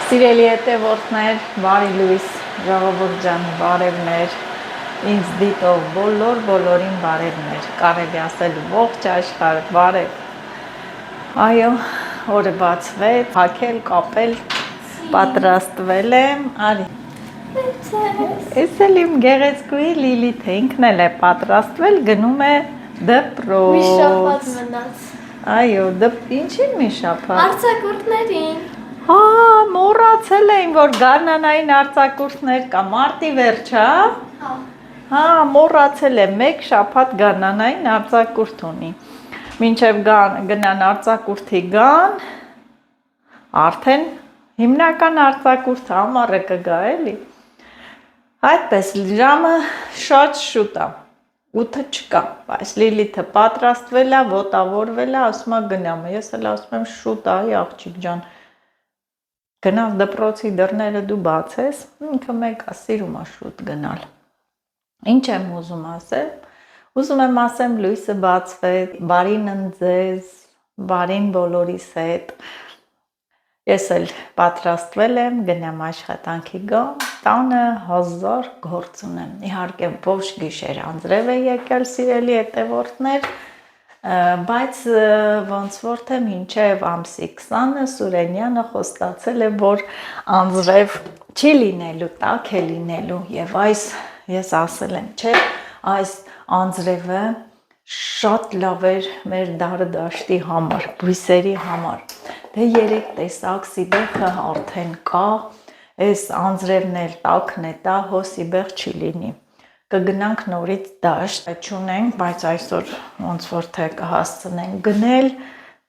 Սիրելի հետևորդներ, բարի լույս, ժողովուրդ ջան, բարևներ, ինձ դիտող բոլորին բարևներ, կարելի ասել ողջ աշխարհ բարև։ Այո, օրը բացվեց, հագել, կապել, պատրաստվել եմ, արի։ Էս էլ իմ գեղեցկուի Լիլիթը, ինքն էլ է պատրաստվել, գնում է դպրոց։ Մի շաբաթ մնաց։ Այո, ինչի՞ մի շաբաթ։ Արձակուրդներին։ Հա, մոռացել էին, որ գարնանային արձակուրդներ կա, մարտի վերջ, հա։ Հա, մոռացել եմ, մեկ շաբաթ գարնանային արձակուրդ ունի։ Մինչև գնան արձակուրդի գան, արդեն հիմնական արձակուրդը ամառը կգա, էլի։ Այդպես ժամը շատ շուտ է, 8-ը չկա, բայց Լիլիթը պատրաստվել է, ոտավորվել է, ասում է գնամ, ես էլ ասում եմ շուտ է, աղջիկ ջան, գնալ դպրոցի դռները դու բացես, ինքը մեկ է, սիրում է շուտ գնալ։ Ինչ եմ ուզում ասել, ուզում եմ ասեմ լույսը բացվեց, բարին ընձեզ, բարին բոլորիս հետ, ես էլ պատրաստվել եմ, գնամ աշխատանքի գամ, տանը 1000 գործ ունեմ, իհարկե ոչ գիշեր անձրև է եկել սիրելի հետևորդներ, բայց ոնց որ թե մինչև ամսի 20-ը Սուրենյանը խոստացել է, որ անձրև չի լինելու, տաք է լինելու եւ այս ես ասել եմ, չէ, այս անձրևը շատ լավ էր մեր դարդաշտի համար, բույսերի համար, դե 3 տեսակ սիբեղը արդեն կա, այս անձրևն էլ տաքն է տա, հո սիբեղ չի լինի, կգնանք նորից դաշտ, չունենք, բայց այսօր ոնց որ թե կհասցնենք գնել,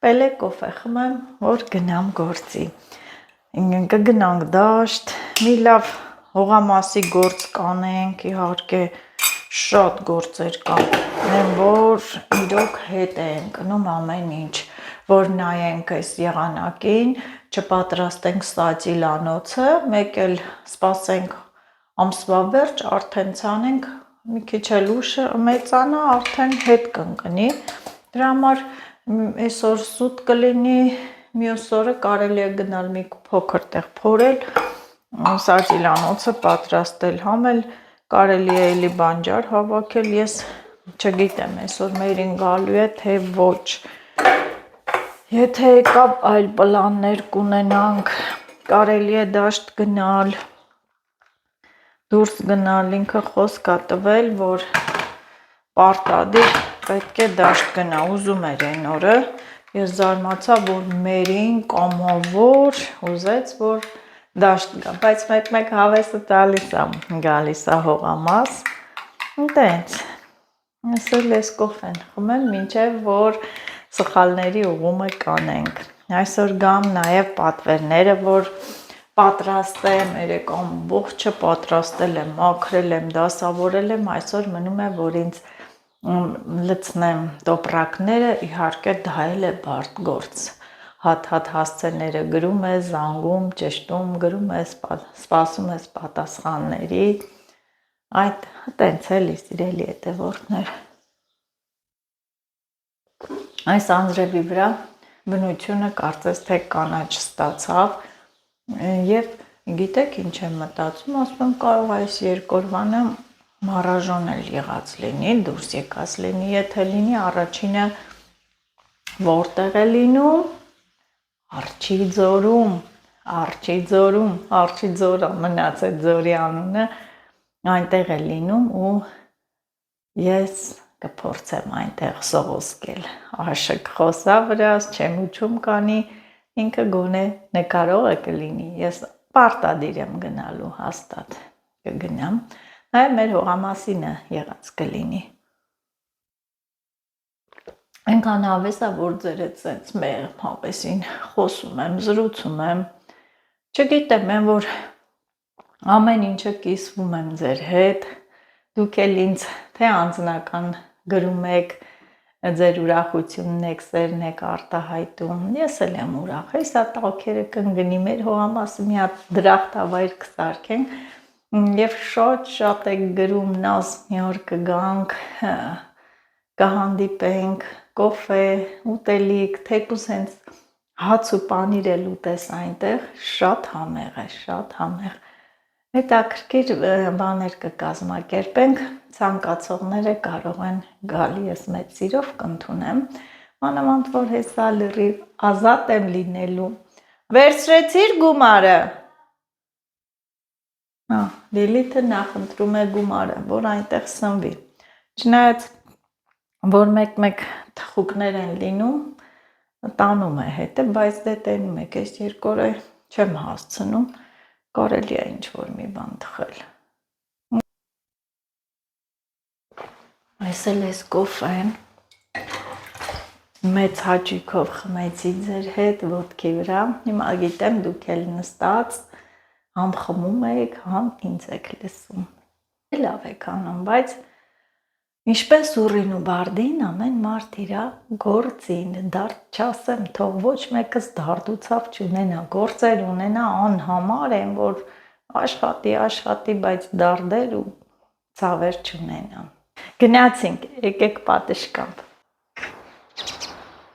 պելե կոֆե խմեմ, որ գնամ գործի, կգնանք դաշտ, մի լավ հողամասի գործ կանենք, իհարկե շատ գործեր կան, որ իրոք հետ է ընկնում ամեն ինչ, որ նայենք այս եղանակին, չպատրաստենք սածիլանոցը, մեկ էլ սպասենք ամսվա վերջ, արդեն ցանենք, մի քիչ էլ ուշը մեծանա, արդեն հետ կընկնի, դրա համար այսօր սուտ կլինի, մյուս օրը կարելի է գնալ մի փոքր տեղ փորել, սածիլանոցը պատրաստել, համ էլ կարելի է էլի բանջար հավաքել, ես չգիտեմ, այսօր մերին գալու է, թե ոչ, եթե կապ այլ պլաններ կունենանք, կարելի է դաշտ գնալ, դուրս գնալ, ինքը խոսք է տվել, որ պարտադիր պետք է դաշտ գնա, ուզում էր այն օրը, ես զարմացա, որ մերին կամավոր ուզեց, որ դաշտ գա, բայց մեկ հավեսը գալիս է հողամաս, տենց, ես էլ ես կոֆեն խմեմ, մինչև որ սխալների ուղումը կանենք, այսօր գամ նաև պատվերները, որ պատրաստեմ, երեկ ամբողջը պատրաստել եմ, մաքրել եմ, դասավորել եմ, այսօր մնում է, որ ինձ լցնեմ տոպրակները, իհարկե դա էլ է բարդ գործ, հատ հասցեները գրում ես, զանգում, ճշտում, գրում ես, սպասում ես պատասխանների, այդ տենց էլի սիրելի հետևորդներ, այս անձրևի վրա բնությունը կարծես թե կանաչ ստացավ և գիտեք ինչ եմ մտածում, ասում եմ կարող այս երկորվանը մարաժոն էլ եղած լինի, դուրս եկած լինի, եթե լինի առաջինը որտեղ է լինում, Արջի ձորը մնաց այդ ձորի անունը, այնտեղ է լինում ու ես կփորձեմ այնտեղ սողոսկել, աշկ խոսա վրաս, չեմ ուչում կանի, ինքը գոնե նկարողը կլինի, ես պարտադիր եմ գնալու հաստատ կգնամ, նաև մեր հողամասինը եղած կլինի, այնքան հավես է, որ ձերդ սենց մեղմ հավեսին խոսում եմ, զրուցում եմ, չգիտեմ եմ, որ ամեն ինչը կիսվում եմ ձեր հետ, դուք էլ ինձ թե անձնական գրում եք, ձեր ուրախությունն եք, սերն եք արտահայտում, ես էլ եմ ուրախ, հեսա տաքերը կնգնի, մեր հողամասը մի հատ դրախտավայր կսարքենք, և շատ եք գրում, նազ մի օր կգանք, կհանդիպենք, կոֆե, ուտելիք, թեկուզ հենց հաց ու պանիր էլ ուտես այնտեղ, շատ համեղ է, շատ համեղ։ Հետաքրքիր բաներ կկազմակերպենք, ցանկացողները կարող են գալ, ես մեծ սիրով կընդունեմ, մանավանդ որ հեսա լրիվ ազատ եմ լինելու։ Վերցրեցիր գումարը։ Լիլիթը նախընտրում է գումարը, որ այնտեղ սնվի։ Չնայած որ մեկ-մեկ թխուկներ են լինում, տանում է հետը, բայց դե տենում եք, այս 2 օրը չեմ հասցնում, կարելի է ինչ-որ մի բան թխել։ Այս էլ էս կոֆեն, մեծ հաճույքով խմեցի ձեր հետ ոտքի վրա, հիմա գիտեմ դուք էլ նստած, համ խմում եք, համ ինձ եք լսում, լավ եք անում, բայց ինչպես ուռին ու բարդին ամեն մարդ իրա գործին, դարդ չասեմ, թող ոչ մեկս դարդ ու ցավ չունենա, գործեր ունենա անհամար են, որ աշխատի, բայց դարդեր ու ցավեր չունենա։ Գնացինք, եկեք պատշգամբ։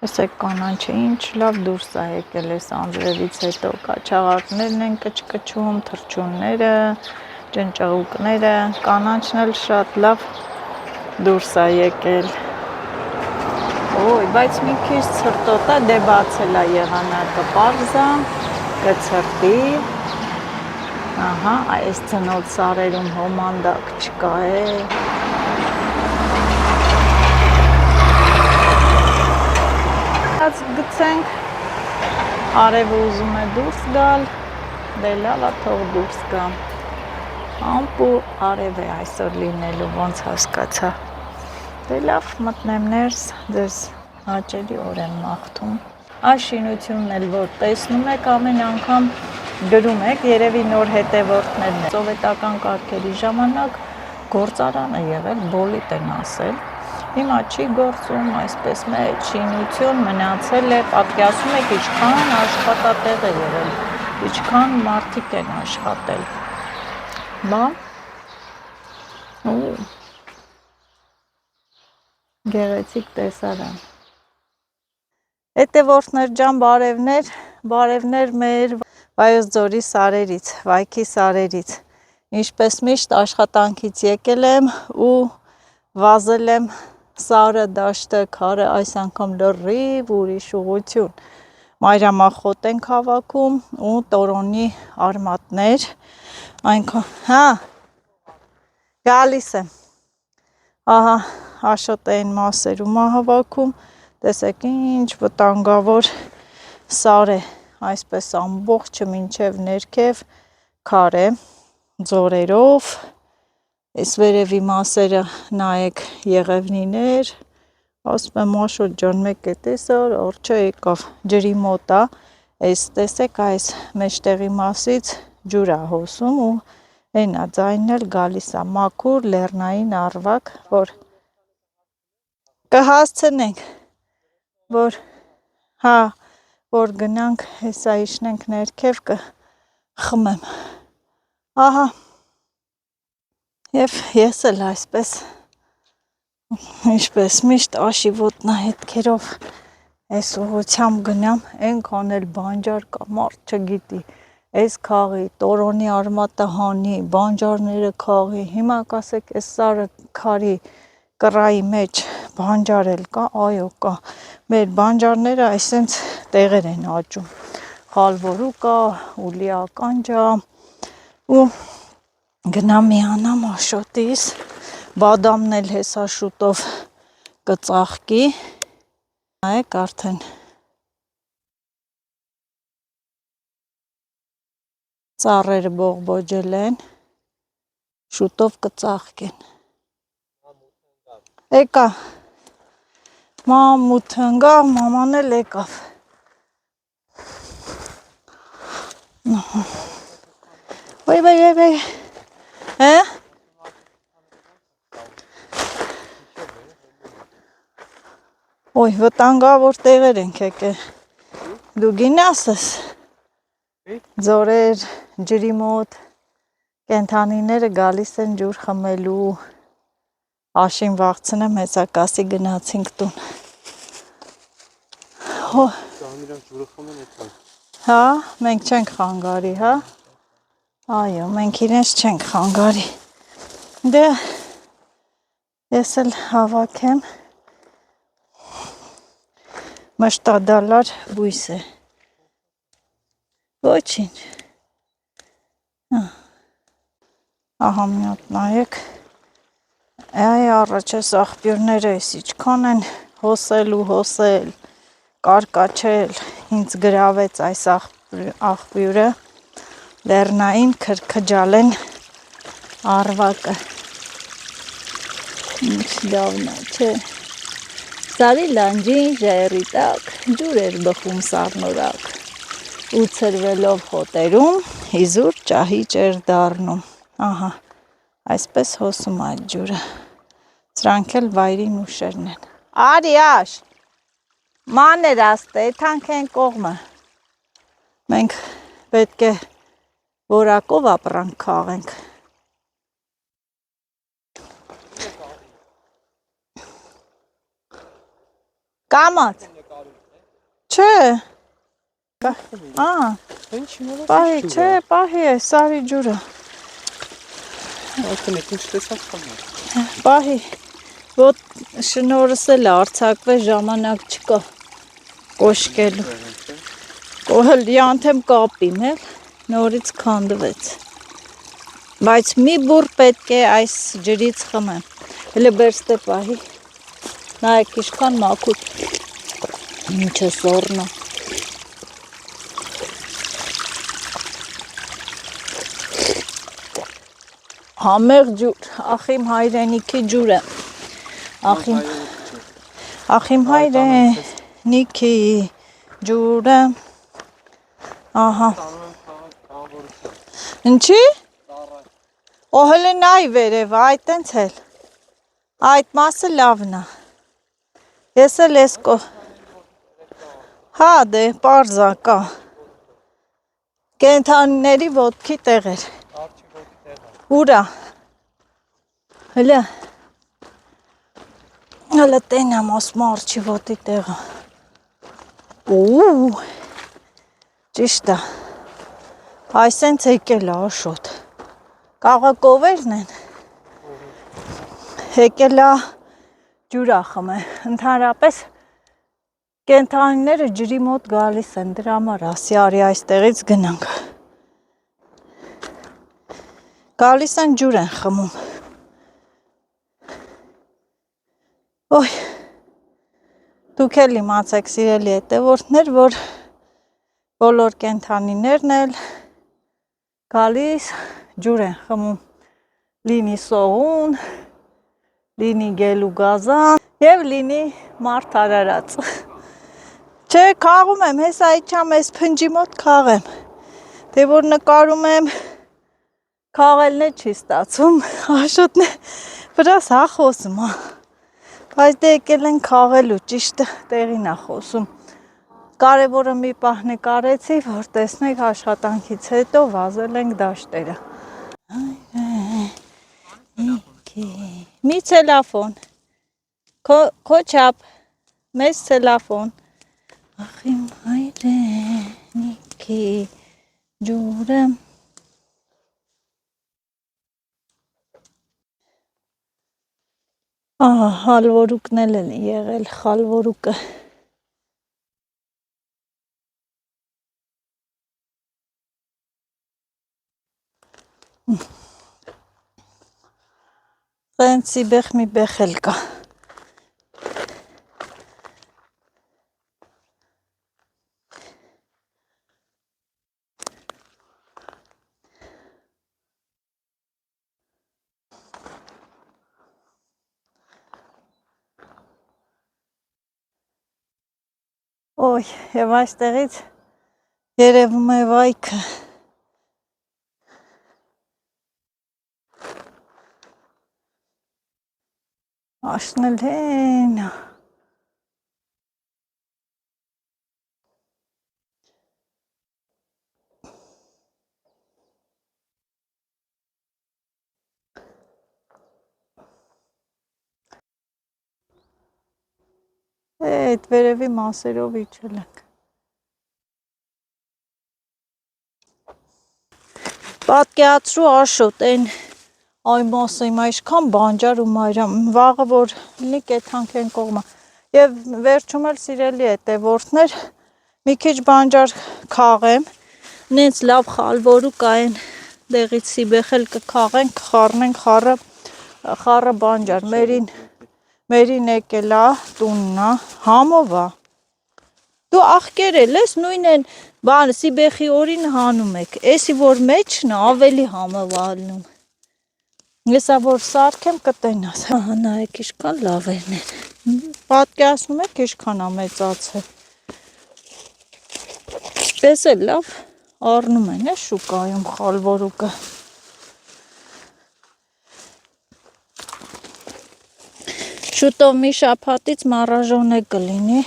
Տեսեք կանանչը ինչ լավ դուրս է եկել էս անձրևից հետո, կաչաղակներն են կչկչում, թռչունները, ճնճղուկները, կանանչն էլ շատ լավ դուրս է եկել։ Ոյ, բայց մի քիչ ցրտոտ է, դե բացել է եղանակը, պարզա, կցրտի, ահա, այս ծնոտ սարերում հոմանդակ չկա է։ Գցենք, արևը ուզում է դուրս գալ, դե լավ է թող դուրս գա, ամպ ու արև է այսօր լինելու, ոնց հասկացա, դե լավ մտնեմ ներս, ձեզ հաճելի օր եմ մաղթում, այս շինությունն էլ որ տեսնում եք ամեն անգամ գրում եք, երևի նոր հետևորդներն են, սովետական կարգերի ժամանակ գործարանը եղել, բոլիտ են ասել, հիմա չի գործում, այսպես մեծ շինություն մնացել է, պատկերացնում եք ինչքան աշխատատեղ է եղել, ինչքան մարդիկ են աշխատել, բան, գեղեցիկ տեսարան, հետևորդներ ջան բարևներ մեր Վայոց ձորի սարերից, Վայքի սարերից, ինչպես միշտ աշխատանքից եկել եմ ու վազել եմ սարը, դաշտը, քարը, այս անգամ լրիվ ուրիշ ուղղություն, մայրամախոտ ենք հավաքում ու տորոնի արմատներ, այնքան, գալիս եմ, ահա Աշոտային մասերում է հավաքում, տեսեք ինչ վտանգավոր սար է, այսպես ամբողջը մինչև ներքև քար է, ձորերով, այս վերևի մասերը նայեք եղևնիներ, ասում եմ Աշոտ ջան մեկ է տեսար, արջա եկավ, ջրի մոտ է, այս տեսեք այս մեջտեղի մասից ջուր է հոսում ու այն է ձայնն էլ գալիս է, մաքուր լեռնային առվակ, որ կհասցնենք, որ գնանք հեսա իշնենք ներքև կխմեմ, ահա, և ես էլ այսպես, ինչպես միշտ աշի ոտնահետքերով այս ուղղությամբ գնամ, այնքան էլ բանջար կա, մարդ չգիտի, այս քաղի, տորոնի արմատը հանի, բանջարները քաղի, հիմա կասեք այս սարը քարի կռայի մեջ բանջար էլ կա, այո կա, մեր բանջարները այսենց տեղեր են աճում, խալվորու կա, ուլի ականջա ու գնամ միանամ Աշոտիս, բադամն էլ հեսա շուտով կծաղկի, նայեք արդեն ծառերը բողբոջել են, շուտով կծաղկեն, եկա, մամութ ընկավ, մաման էլ եկավ, վայ, Ոյ, վտանգավոր տեղեր ենք եկել, դու գինաս ես, ձորեր, ջրի մոտ, կենթանիները գալիս են ջուր խմելու, աշին վաղցնեմ, հեսա կասի գնացինք տուն, Իրանք ջուրը խմեն այդքան։ Հա, մենք չենք խանգարի, հա։ Այո, մենք իրենց չենք խանգարի։ Դե ես էլ հավաքեմ մշտադալար բույս է։ Ոչինչ։ Ահա մի հատ նայեք։ Այ առաջես աղբյուրները էս իչքան են հոսել ու հոսել, կարկաչել, ինձ գրավեց այս աղբյուրը, լեռնային քրքջալեն արվակը։ Ինչ լավն է, չէ։ Սարի լանջին ժայռի տակ ջուր էր բխում սառնորակ ու ցրվելով խոտերում իզուր ճահիճ էր դառնում։ Ահա, այսպես հոսում այդ ջուրը։ Սրանք էլ վայրի նուշերն են։ Արիաշ, մաներ աստե, թանք են կողմը։ Մենք պետք է որակով ապրանք քաղենք։ Կամաց։ Չէ։ Պահի, չէ, պահի է, սարի ջուրը։ Այդքան եք ինչ տեսակ խմել։ Պահի, ոտ շնորհս էլ արձակվեց, ժամանակ չկա կոշկելու։ Կոհել յանթեմ կապին էլ, նորից քանդվեց։ Բայց մի բուռ պետք է այս ջրից խմեմ։ Հələ բերստե պահի։ Նայեք ինչքան մաքուր։ Ինչը սառնա։ Համեղ ջուր, ախիմ հայրենիքի ջուրը։ Ախիմ հայրենիքի ջուրը։ Ահա։ Ինչի՞։ Օ հələ նայ վերև, այ տենց էլ։ Այդ մասը լավն է։ Ես էլ էսկո։ Հա, դե պարզա կա։ Կենթանիների ոտքի տեղեր։ Ուրա։ Հələ տենամ ասում արջի ոտի տեղը։ Ու ճիշտ է։ Այսենց եկել է աշոտ։ Կաղակովերն են։ Եկել է ջուրա խմե։ Ընդհանրապես կենթանիները ջրի մոտ գալիս են, դրա համար ասի արի այստեղից գնանք։ Գալիս են ջուր են խմում։ Ոյ, դուք էլ իմացեք սիրելի հետևորդներ, որ բոլոր կենթանիներն էլ գալիս ջուր են խմում, լինի սողուն, լինի գելու գազան և լինի մարդ արարած։ Չէ, քաղում եմ, հեսա իչամ ես փնջի մոտ քաղեմ, թե որ նկարում եմ քաղելն է չի ստացվում, աշոտն է վրաս հա խոսում, բայց դե եկել են քաղելու, ճիշտը տեղին է խոսում։ Կարևորը մի պահ նկարեցի, որ տեսնեք աշխատանքից հետո վազել ենք դաշտերը։ Մի ցելոֆոն, քո չափ, մեծ ցելոֆոն։ Ախիմ հայրենիքի ջուրը։ Ահա, հալվորուկն էլ են եղել, խալվորուկը։ Տենց իբեղ մի բեղ էլ կա։ Ոյ, և այստեղից երևում է վայքը։ Աշն էլ հեն է։ Այդ վերևի մասերով իջել ենք։ Պատկերացրու Աշոտ, այն մասում այսքան բանջար ու մայրամ, վաղը որ լինի կեթանք են կողմը։ Եվ վերջում էլ սիրելի է տևորդներ, մի քիչ բանջար քաղեմ, նենց լավ խալվորու կային դեղից սիբեխել կքաղենք, կխառնենք խառը բանջար, մերին եկելա, տուննա, համովա։ Դու աղկեր էլ ես, նույն են բան սիբեխի օրին հանում եք, էսի որ մեջն ավելի համովա ալնում։ Եսա որ սարքեմ կտենաս, հա նայեք իշքան լավերն են, պատկերացնում եք իշքան ամեծացել, պես էլ լավ առնում են շուկայում խալվորուկը, շուտով մի շաբաթից մարաժոնե կլինի,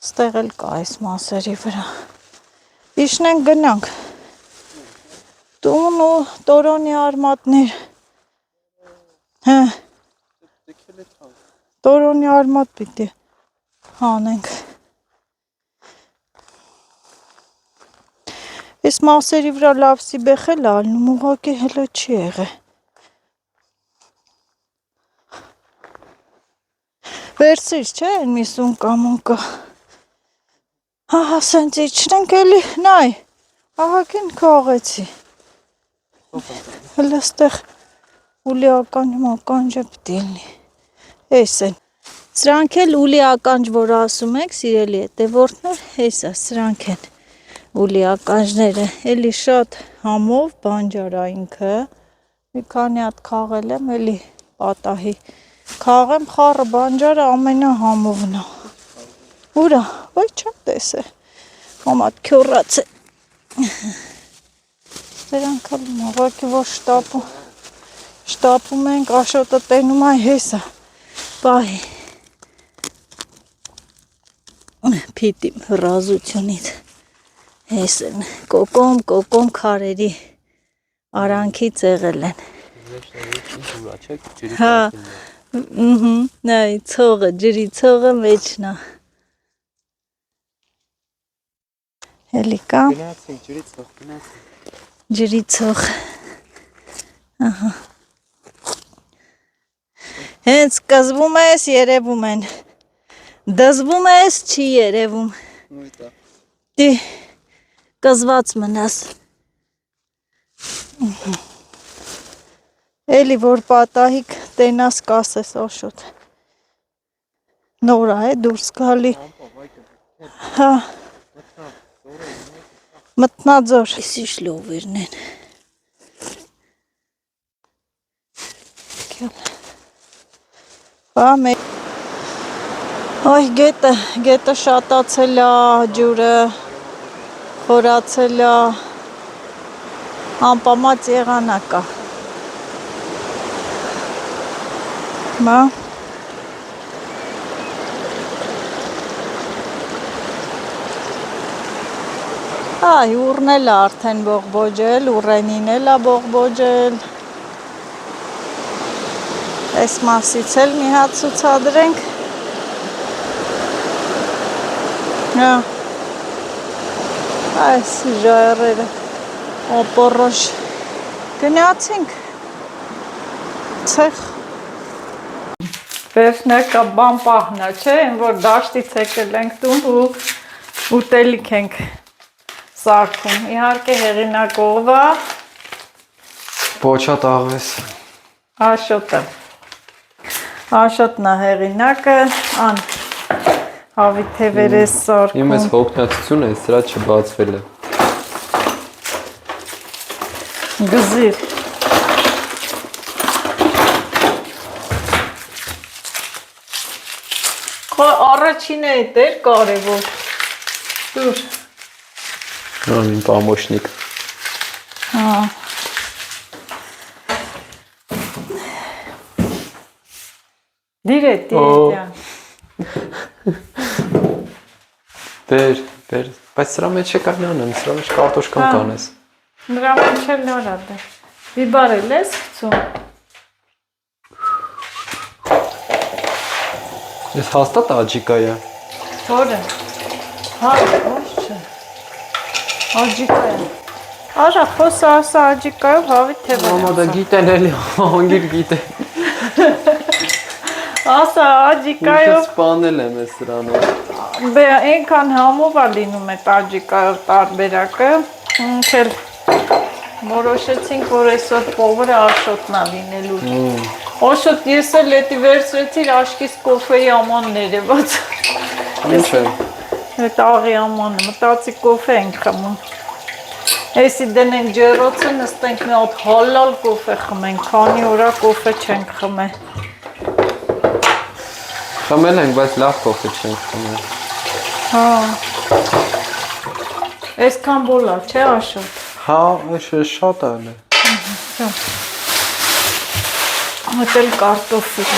ստեղ էլ կա այս մասերի վրա, իշնենք գնանք, տուն ու տորոնի արմատներ, տորոնի արմատ պիտի հանենք, այս մասերի վրա լավ սիբեխել ալնում, ուղղակի հելը չի եղել, վերցիր չէ են միսուն կամունկը, հա սենց իջնենք էլի, նայ, ահագին կաղեցի, հլը ստեղ ուլի ականջը պիտի լինի, ես են, սրանք էլ ուլի ականջ որ ասում եք, սիրելի է տևորդներ, հեսա, սրանք են ուլի ականջները, էլի շատ համով բանջարա ինքը, մի քանի հատ քաղել եմ, էլի պատահի, քաղեմ խառը բանջարը ամենա համովն է, ուրա, ոյ չեմ տեսե, ոմատ քյորած է, դրանք էլ մաղակի որ շտապում ենք, Աշոտը տենում այ հեսա, պահի, պիտիմ հրազությունից, հես են, կոկոմ քարերի արանքի ծեղել են, հա, նայ ցողը, ջրի ցողը մեջնա, էլի կա, ջրի ցող, ահա, հենց կզվում ես երևում են, դզվում ես չի երևում, դի կզված մնաս, էլի որ պատահիկ տենաս կասես Աշոտ, նորա է դուրս գալի, հա, մտնաձոր, իսիշ լովերն են, այ գետը շատացել է, ջուրը խորացել է, անպամած եղանակ է, մա, այ ուրն էլ է արդեն բողբոջել, ուրենին էլ է բողբոջել, այս մասից էլ մի հատ ցուցադրենք, այս ժայռերը, օպորոշ, գնացինք, ցեխ, վերջնակա բան պահնա, չէ, որ դաշտից եկել ենք տուն ու ուտելիք ենք սարքում, իհարկե հեղինակողվա, Պոչատ աղվես, Աշոտն է հեղինակը, ան հավիթևեր է սարքում, իմ ես հոգնածությունը է, սրա չբացվել է, գզիր, առաջինը է տեր կարևոր, դուր, իմ պամոշնիկ, դիրետ, դիրետյան, բեր, բայց սրա մեջ է կանյան եմ, սրա մեջ կարտոշկան կանես, նրա մեջ էլ նորատ է, բիբար էլ ես խցում, ես հաստատ աջիկա է, որը, հա, ոչ չէ, աջիկա է, Արա խոսա ասա աջիկայով հավի թե Մամա դա գիտեն էլի հանգիր գիտեն։ Ասա աջիկայով Ինչ սպանել եմ ես սրանով։ Բե այնքան համով է լինում այդ աջիկայով տարբերակը։ Ինքել որոշեցինք, որ այսօր փողերը Աշոտն է լինելու։ Աշոտ ես էլ էդի վերցրեցի աշկիս կոֆեի աման ներևած։ Ինչ է։ Այդ աղի ամանը մտածի կոֆե ենք խմում։ Էսի դնենք ջեռոցը նստենք մի հատ հալալ կոֆե խմենք, քանի օրա կոֆե չենք խմել։ Խմել ենք, բայց լավ կոֆե չենք խմել։ Հա։ Այսքան բոլա, չէ Աշոտ։ Հա, շատ է։ Մտել կարտոֆիլ։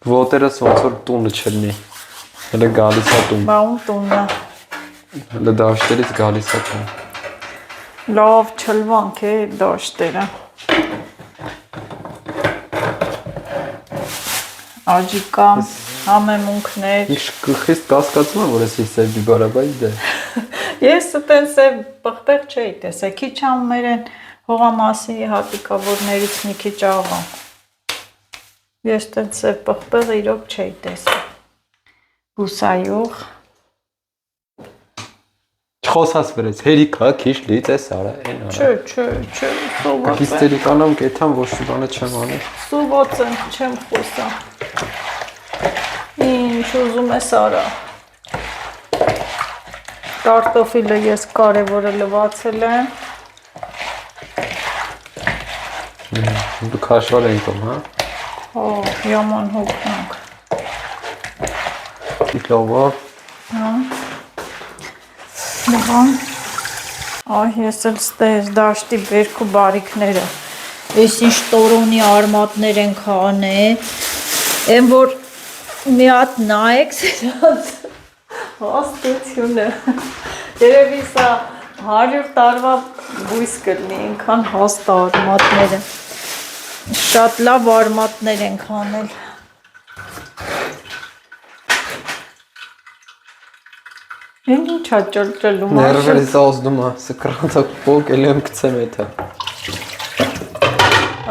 Ոտերս ոնց որ տունը չլինի։ Հələ գալիս է տուն։ Բա ում տունն է։ Հələ դաշտերից գալիս է տուն։ Լավ չլվանք է դաշտերը։ Աջիկա, համեմունքներ։ Ինչ խիստ կասկածում եմ, որ ես սև բիբարաբայ դե։ Ես տեն սև պղպեղ չէի տեսա, քիչ ամեր են հողամասի հատիկավորներից մի քիչ աղա։ Ես տեն սև պղպեղ իրոք չէի տեսա։ Բուսայող։ Չխոսած վրեց, հերիքա, քիչ լից է սարա, են արա։ Չէ, սովորել։ Հիստերիկանամ կեթամ ոչ մի բանը չեմ անի։ Սուվոց եմ, չեմ խոսա։ Ինչ ուզում ես արա։ Կարտոֆիլը ես կարևորը լվացել եմ։ Դու քաշվար ենք ում, հա։ Հո, yaman հոգնանք։ Իլովա։ Հա։ Նվան։ Այ ես էլ ստես դաշտի բերքու բարիքները։ Ես ինչ տորոնի արմատներ են քանը։ Եմ որ մի հատ նայեք սրանց հաստությունը։ Երևի սա 100 տարվա բույս կլինի, այնքան հաստ արմատները։ Շատ լավ արմատներ են քանել։ Ինչա ճլճլում է։ Ներվերից ազդում է, սկրանտակ փոք էլ եմ գցեմ էթա։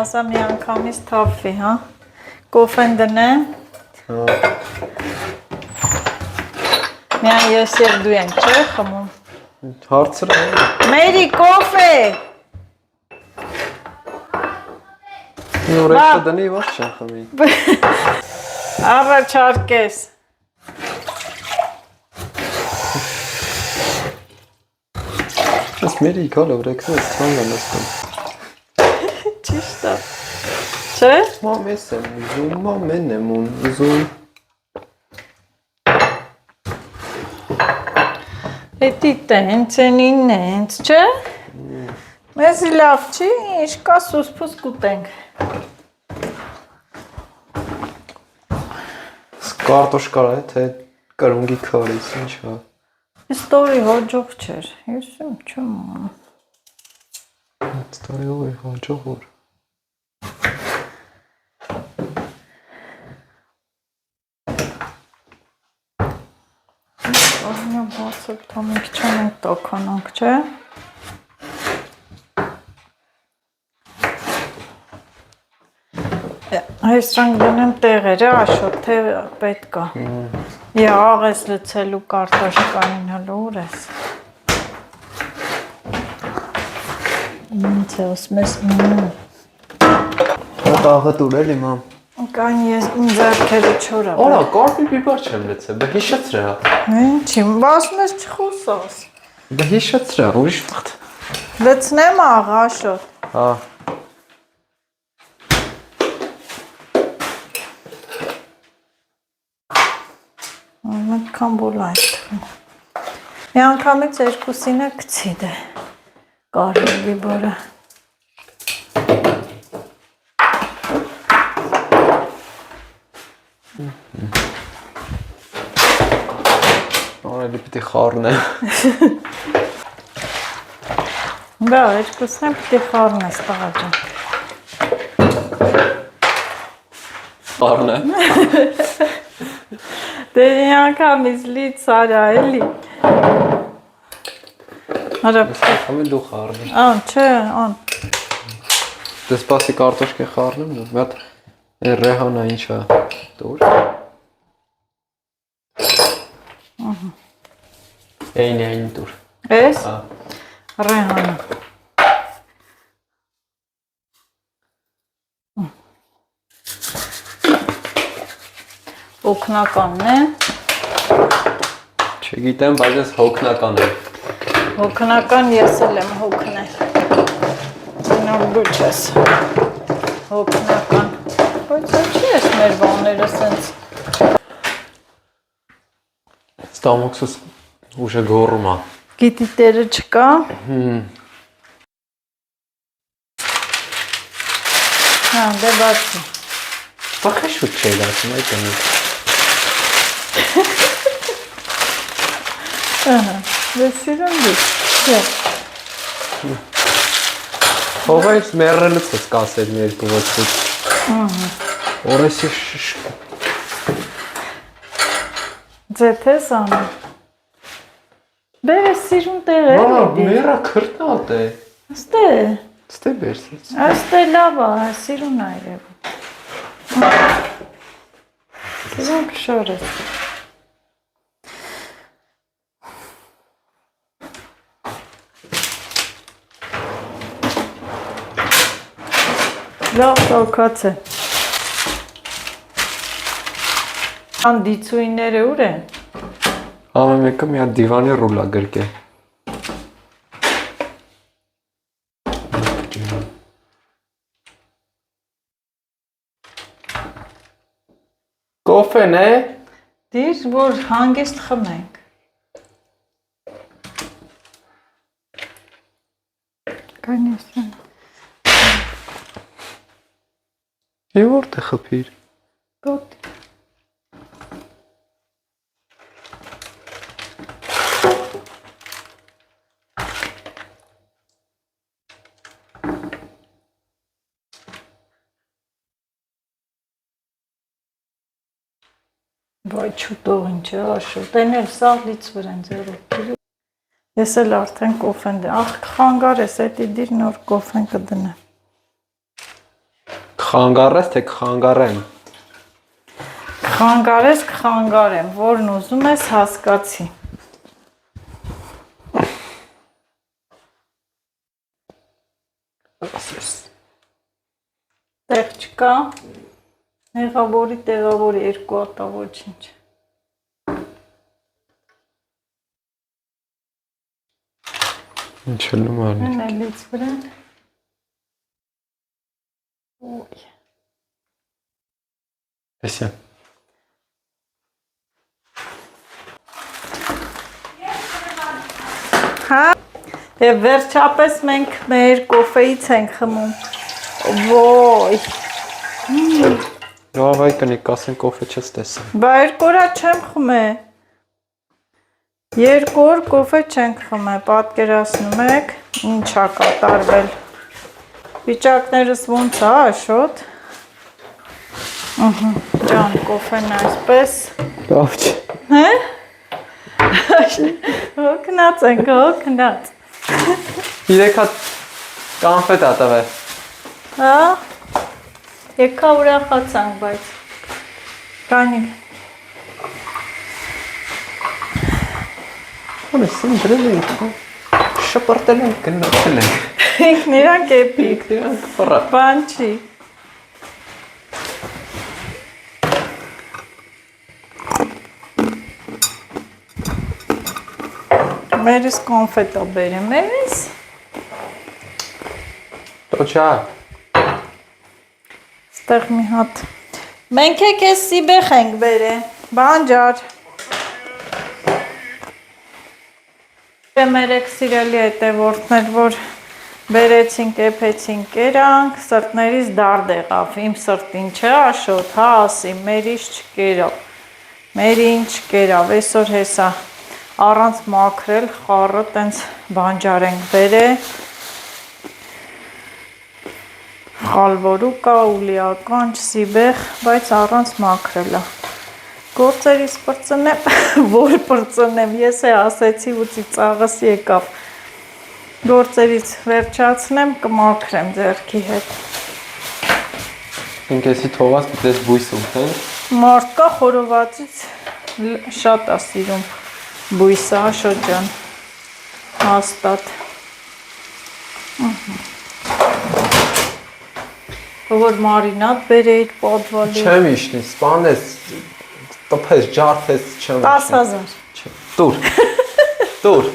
Ասա մի անգամից թափվի, հա։ Կոֆեն դնեմ։ Հա։ Միայն ես եւ դու ենք, չէ՞, խմում։ Հարցրը։ Մերի կոֆե։ Նորեշը դնի ոչ չեմ խմի։ Առաջարկես։ Ես մերի գալով ռեքնես ցանկ եմ ասում։ Ճիշտ է։ Չէ՞։ Մամ ես եմ ուզում, մամեն եմ ուզում։ Էդի տենց են ինենց, չէ՞։ Մեզի լավ չի, ինչ կա սուսպուս կուտենք։ Կարտոշկա է, թե կրունգի քարից, ինչ հա։ Ստորի հաջող չէր, ես չեմ։ Ստորի ու է հաջող որ։ Ահնյա բացել թամիք չեմ ենք տականանք, չէ։ Այսրանք դնեմ տեղերը, Աշոտ, թե պետք է։ Աղ ես լցելու կարտոշկային հլոր ես։ Ինչ է ասում ես։ Հատ աղը տուր էլի մամ։ Կան ես իմ ձեռքերը չորա։ Արա, կարպի բիբար չեմ լցել, բա հիշեցրա։ Ինչի, ասում ես չխոսաս։ Բա հիշեցրա, ուրիշ վաղտ։ Լցնեմ աղ, Աշոտ։ Հա։ Մտքան բոլ այդտեղ։ Մի անգամից երկուսինը գցի դե։ Կարելի բորը։ Արելի պիտի խառն է։ Դա, երկուսն է պիտի խառն ես տղաջան։ խառն է։ Դե անգամից լից արա էլի։ Արա, Ամեն դու խառն ես։ ան, չէ, ան։ Դե սպասի կարտոշկե խառնեմ նո։ Մի հատ ռեհանա ինչա դուր։ Այն դուր։ Էս Հա։ ռեհանը։ Օգնականն է։ Չգիտեմ, բայց ես հոգնական եմ։ Հոգնական ես էլ եմ հոգնել։ Նոր դու չես։ Հոգնական։ Բայց չի ես մեր բաները սենց։ Ստամոքսս ուժը գոռում է։ Գիտի տերը չկա։ Հա, դե բացի։ Բախե շուտ չէի դասում այդ է։ Ահա, դե սիրուն դու։ Չէ։ Հովայց մեռելուց ես կասել մի երկու ոչից։ Օրեսի Ձեթես անում։ Բեր է սիրուն տեղ է։ Մերա քրտատ է։ Աստե։ Ստե բերսից։ Աստե լավ է, սիրուն է երևում։ Սիրուն կշոր է։ Լավ տոքած է։ Ան դիցույները ուր են։ Ամեն մեկը մի հատ դիվանի ռուլա գրկե։ Կոֆեն է։ Դիր, որ հանգիստ խմենք։ Конечно։ Եվ որտե խփիր։ Գոտ։ Վայ չուտող ինչ է աշոտ, են էլ սաղլից վրեն ձերով։ Ես էլ արդեն կոֆեն դե, աղ կխանգար ես, էտի դիր նոր կոֆեն կդնեմ։ Կխանգարես թե կխանգարեմ։ Կխանգարես, կխանգարեմ, որն ուզում ես հասկացի։ Ասես։ Տեղ չկա, տեղավորի երկու ատա ոչինչ։ Ինչ ելնում անի։ Են էլից վրեն։ Ոյ։ Էսյա։ Հա, և վերջապես մենք մեր կոֆեից ենք խմում։ Ոյ։ Լավ այ կնի կասեն կոֆե չես տեսա։ Բա երկու օրա չեմ խմե։ Երկու օր կոֆե չենք խմե, պատկերացնում եք, ինչ ա կատարվել։ Վիճակներս ոնց է, աշոտ։ Ջան, կոֆեն այսպես։ Լավ չէ։ Հե? Հոգնած ենք, հոգնած։ 3 հատ կանֆետ ա տվել։ Հա? Եկա ուրախացանք, բայց կանիկ։ Անես իմ դրել ենք, շպրտել ենք, գնացել ենք։ Ինքն իրան կեպիկ, Իրանք պռա։ բան չի։ Մերիս կոնֆետա բերեմ, մերիս։ Տոչա։ Ստեղ մի հատ։ Մենք եք ես սիբեխ ենք բերը, բանջար։ Մերեք սիրելի հետևորդներ, որ բերեցինք, էփեցինք, կերանք, սրտներից դարդ եղավ, իմ սրտին չէ աշոտ, հա ասի, մերիս չկերավ, մերին չկերավ, այսօր հեսա առանց մաքրել, խառը տենց բանջար ենք բերը, Խալվորու կա, ուլիական, սիբեղ, բայց առանց մաքրելա։ Գործերից պրծնեմ, որ պրծնեմ, ես է ասեցի ու ծիծաղս եկավ։ Գործերից վերջացնեմ, կմաքրեմ ձեռքի հետ։ Ինքեսի թողած դες բույս ուտեն։ Մարդկա խորովածից շատ է սիրում բույսը, Աշոտ ջան, հաստատ։ Որ մարինատ բերեիր պատվալի։ Չեմ իշնի, սպանես, տպես, ջարդես, չեմ 10,000։ Տուր, տուր,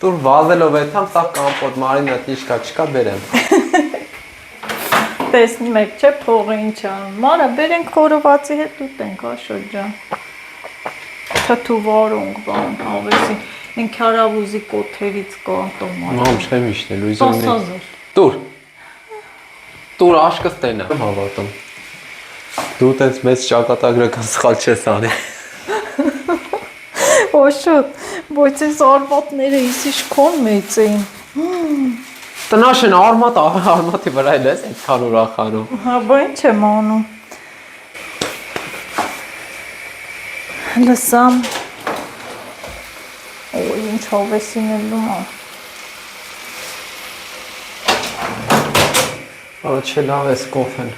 տուր վազելով եթամ, սաղ կամպոտ մարինատ իշկա չկա բերեմ։ Տեսնում եք, չէ, փողը ինչ անում։ Մարա, բերենք խորովածի հետ ուտենք, Աշոտ ջան։ Թթու վարունգ, բան, ավեսի, են քարավուզի կոթերից կա տոմատ։ Մամ չեմ իշնել, ուզում 10,000։ Տուր, տուր աշկս տենա, հավատում։ Դու տենց մեծ ճակատագրական սխալ չես անի։ Աշոտ, բայց այս արմատները իսիշ քոն մեծ էին։ Տնաշ են արմատի վրա էլ ես այդքան ուրախանում։ Հա, բա ինչ եմ անում։ Լսամ։ Ոյ, ինչ հավեսին էլ լում ա։ Ալա չէ լավ ես կոֆեն։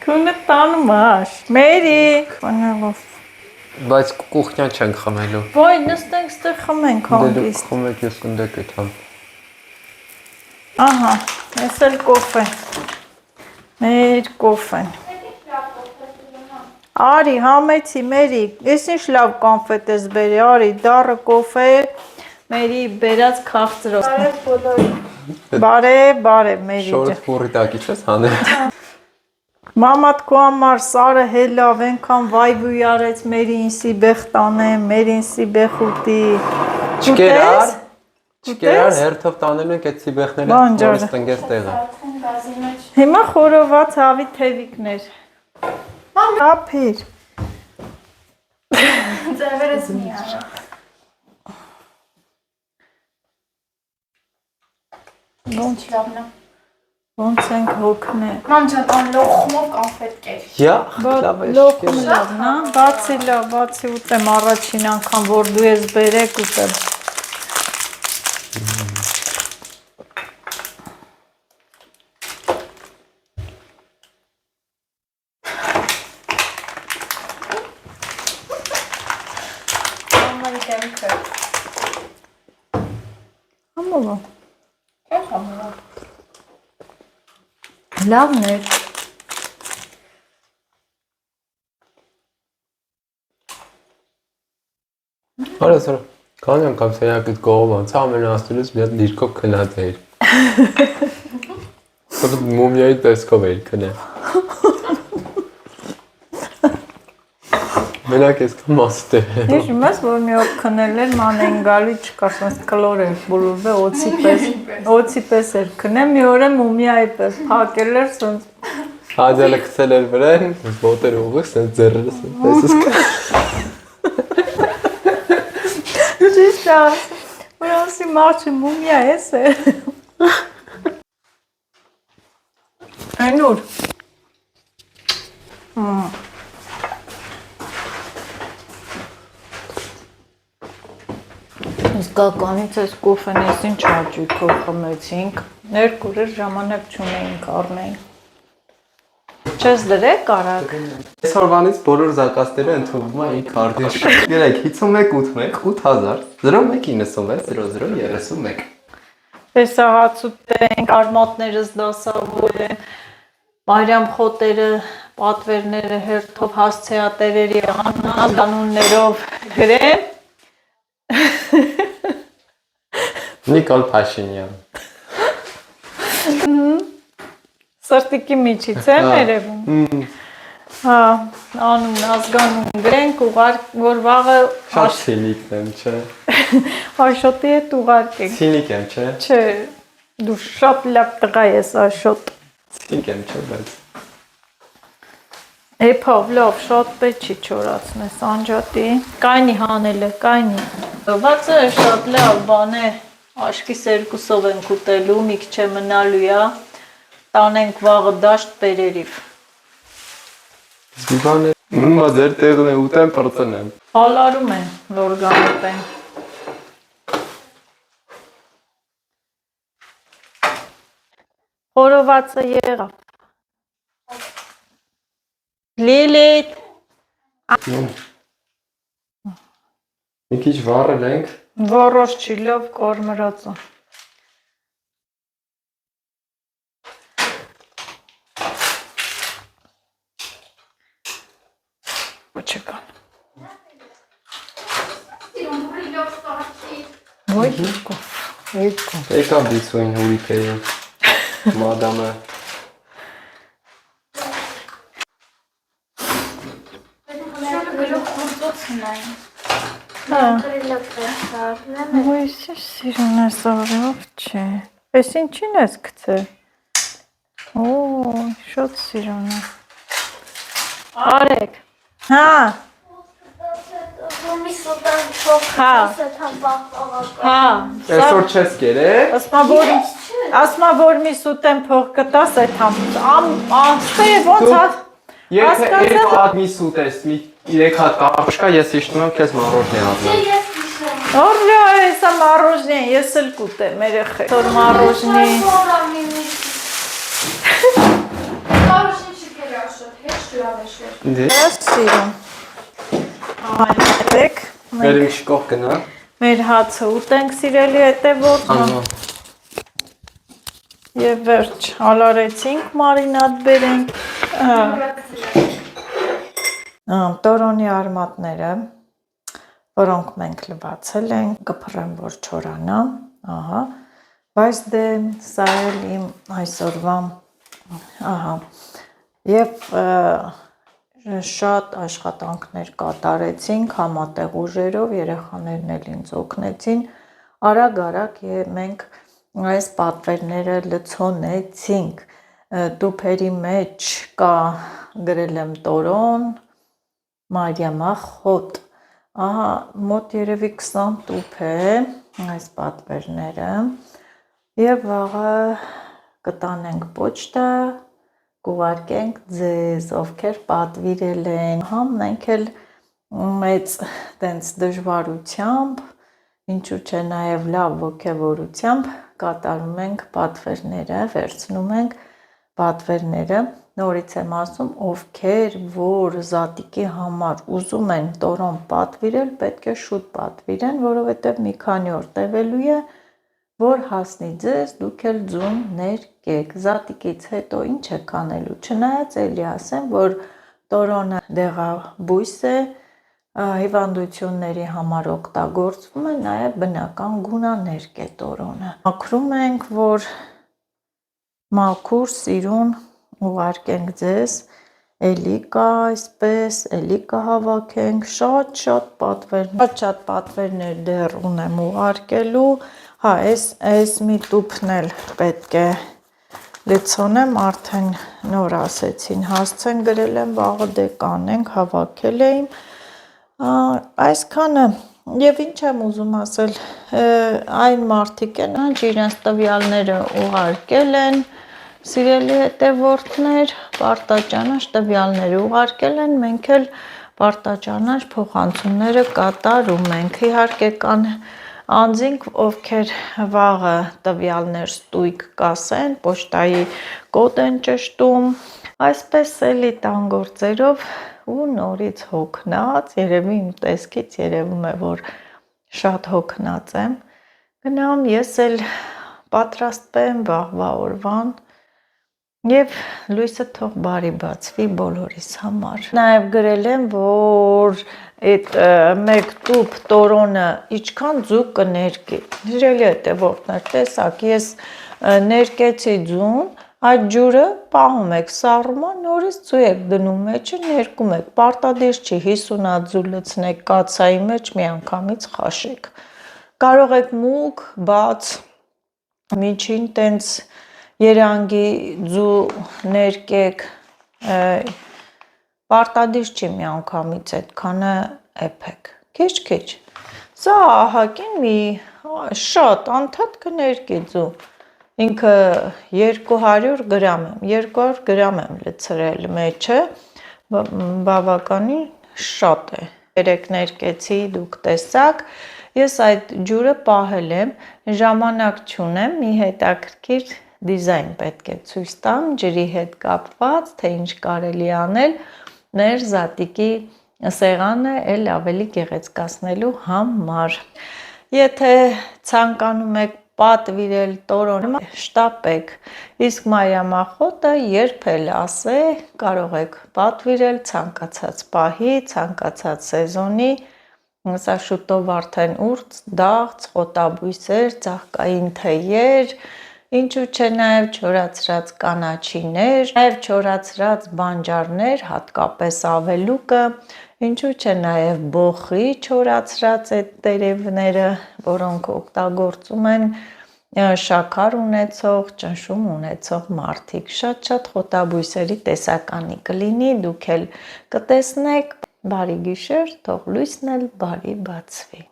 Քունը տանում աշ։ Մերի, քոնելով։ Բայց կուխնյան չենք խմելու։ Ոյ, նստենք ստեղ խմենք հանգիստ։ Խմեք ես կնդեք եթամ։ Ահա, ես էլ կոֆե։ Մեր կոֆեն։ Արի, համեցի, Մերի, ես ինչ լավ կոնֆետ ես բերի, արի, դառը կոֆե, Մերի բերած քաղցրով։ Բարև, Մերի ջան։ Շորդ բուրի տակի չես հանել։ Մամատ քո համար սարը հելավ, ենքան վայվույ արեց Մերին սիբեղ տանեմ, Մերին սիբեղ ուտի։ Չկերար, չկերար, հերթով տանել ենք այդ սիբեղները, որից տնգես տեղը։ Հիմա խորոված հավի թևիկներ։ Ապիր։ Ձևերս մի արա։ Ոնց լավն է։ Ոնց ենք հոգնել։ Ման ջան, ան լոխմով կոնֆետ կեր։ Յա, լավ է։ Լոքում լավն է, բացի լավ, բացի ուտեմ առաջին անգամ, որ դու ես բերեք ուտեմ։ Ամարի դեմքը։ Համովա։ Կեր համարը։ Լավն էր։ Արա սրա, քանի անգամ սենյակից կողով անցա, ամենաստրուց մի հատ դիրքով քնած էիր։ Սա մումիայի տեսքով էիր քնել։ Մենակ ես կմասի տեղ։ Հիշում ես, որ մի օր քնել էր, ման են գալի չկար, սենց կլոր էր բուրուվե, օծի պես էր քնեմ, մի օր է մումիայի պես, պակել էր սենց։ Հաջալը կցել էր վրեն, ոտեր ուղղық, սենց ձերրը սենց կա։ Ճիշտ է, որ ասի մարչը մումիա ես է։ Այնուր։ Իսկականից այս կոֆեն ես ինչ հաճույքով խմեցինք, ներկուր էր ժամանակ չունեինք առնեինք։ Չես դրեք արագ։ Այսօրվանից բոլոր զակացները ընդունվում է իր քարտի։ Երեք 5181 8000 0196 0031։ Տեսա հաց ուտենք, արմատներս դասավոր են, Մարիամ խոտերը, պատվերները հերթով հասցեատերերի անուններով գրեմ։ Նիկոլ Փաշինյան։ Սրտիկի միջից է ներևում։ Հա, անուն, ազգանուն գրենք, որ վաղը Շատ ցինիկ եմ, չէ։ Աշոտի հետ ուղարկենք։ Ցինիկ եմ, չէ։ Չէ, դու շատ լավ տղա ես, Աշոտ։ Ցինիկ եմ, չէ, բայց։ Էփով լավ, շատ պետք չի չորացնես անջատի։ Կայնի հանելը, կայնի։ Բացը շատ լավ բան է։ Աշկիս երկուսով ենք ուտելու, մի քիչ է մնալու է։ Տանենք վաղը դաշտ բերերիվ։ Իսկ բանը մա ձեր տեղն է ուտեմ պրծնեմ։ Հալարում են, որ գանոտեն։ Խորովածը եղավ։ Լիլիթ։ Մի քիչ վառել ենք։ Որոշ չի լավ կորմրածը։ Ոչեկան։ Ոյ, երկու։ Եկա դիցույն հուրիքեին։ Մադամը։ Հա։ Ոյ, սիրուն ես արով չէ։ Ես ինչին ես գցել։ Օ, շատ սիրուն է։ Արեք։ Հա։ Հա։ Հա։ Այսօր չես կերե։ Ասմա որ մի սուտեմ փող կտաս այդ ամստե ոնց հա։ Եթե երկու հատ մի սուտ ես, մի 3 հատ կապուշկա, ես իշտում եմ քեզ մառոժնի հանեմ։ Օրյա, հեսա մառոժնի, ես էլ կուտեմ երեխեք։ Որ մառոժնի։ Դե։ Ես սիրում։ Այդեք։ Մեր ինչ կող գնա։ Մեր հացը ուտենք սիրելի հետևորդը։ Եվ վերջ, հալարեցինք, մարինատ բերենք։ Տորոնի արմատները, որոնք մենք լվացել ենք, կփռեմ, որ չորանա, ահա, բայց դե սա էլ իմ այսօրվա, ահա, և շատ աշխատանքներ կատարեցինք համատեղ ուժերով, երեխաներն էլ ինձ օգնեցին, արագ մենք այս պատվերները լցոնեցինք, տուփերի մեջ կա գրել եմ տորոն, մարյամախոտ, ահա մոտ երևի 20 տուփ է այս պատվերները և վաղը կտանենք պոչտա, կուղարկենք ձեզ, ովքեր պատվիրել են, մենք էլ մեծ տենց դժվարությամբ, ինչու չէ նաև լավ ոգևորությամբ կատարում ենք պատվերները, վերցնում ենք պատվերները, նորից եմ ասում, ովքեր որ զատիկի համար ուզում են տորոն պատվիրել, պետք է շուտ պատվիրեն, որովհետև մի քանի օր տևելու է, որ հասնի ձեզ, դուք էլ ձուն ներկեք, զատիկից հետո ինչ եք անելու, չնայած էլի ասեմ, որ տորոնը դեղաբույս է, հիվանդությունների համար օգտագործվում է, նաև բնական գունաներկ է տորոնը։ Մաքրում ենք, որ մաքուր սիրուն ուղարկենք ձեզ, էլի կա այսպես, էլի կհավաքենք, շատ պատվերներ դեռ ունեմ ուղարկելու, հա, այս մի տուփն էլ պետք է լցոնեմ, արդեն նոր ասեցին, հասցեն գրել եմ, վաղը դե կանենք, հավաքել էիմ, այսքանը և ինչ եմ ուզում ասել, այն մարդիկ են, իրենց տվյալները ուղարկել են, սիրելի հետևորդներ, պարտաճանաչ տվյալները ուղարկել են, մենք էլ պարտաճանաչ փոխանցումները կատարում ենք, իհարկե կան անձինք, ովքեր վաղը տվյալներ ստույգ կասեն, պոչտայի կոդ են ճշտում, այսպես էլի տան գործերով ու նորից հոգնած, երևի իմ տեսքից երևում է, որ շատ հոգնած եմ, գնամ ես էլ պատրաստվեմ վաղվա օրվան և լույսը թող բարի բացվի բոլորիս համար։ Նաև գրել եմ, որ այդ մեկ տուփ տորոնը իչքան ձու կներկի, սիրելի հետևորդներ, տեսակ, ես ներկեցի ձուն, այդ ջուրը պահում եք սառումա, նորից ձու եք դնում մեջը, ներկում եք, պարտադիր չի 50 հատ ձու լցնեք կաթսայի մեջ մի անգամից խաշեք, կարող եք մուգ, բաց, միջին տենց երանգի ձու ներկեք, Պարտադիր չի միանգամից այդքանը էփեք։ Քիչ։ Սա ահագին մի շատ անդադ կներկիծու։ Ինքը 200 գրամ եմ, 200 գրամ եմ լցրել մեջը, բավականին շատ է։ Երեք ներկեցի, դուք տեսաք, ես այդ ջուրը պահել եմ, ժամանակ չունեմ, մի հետաքրքիր դիզայն պետք է ցույց տամ, ջրի հետ կապված, թե ինչ կարելի անել, մեր զատիկի սեղանը էլ ավելի գեղեցկացնելու համար։ Եթե ցանկանում եք պատվիրել տորոն, շտապեք, իսկ մայրամախոտը երբ էլ ասե, կարող եք պատվիրել ցանկացած պահի, ցանկացած սեզոնի, սա շուտով արդեն ուրց, դաղց, խոտաբույսեր, ծաղկային թեյեր, ինչու չէ նաև չորացրած կանաչիներ, նաև չորացրած բանջարներ, հատկապես ավելուկը, ինչու չէ նաև բոխի չորացրած այդ տերևները, որոնք օգտագործում են շաքար ունեցող, ճնշում ունեցող մարդիկ, շատ խոտաբույսերի տեսականի կլինի, դուք էլ կտեսնեք, բարի գիշեր, թող լույսն էլ բարի բացվի։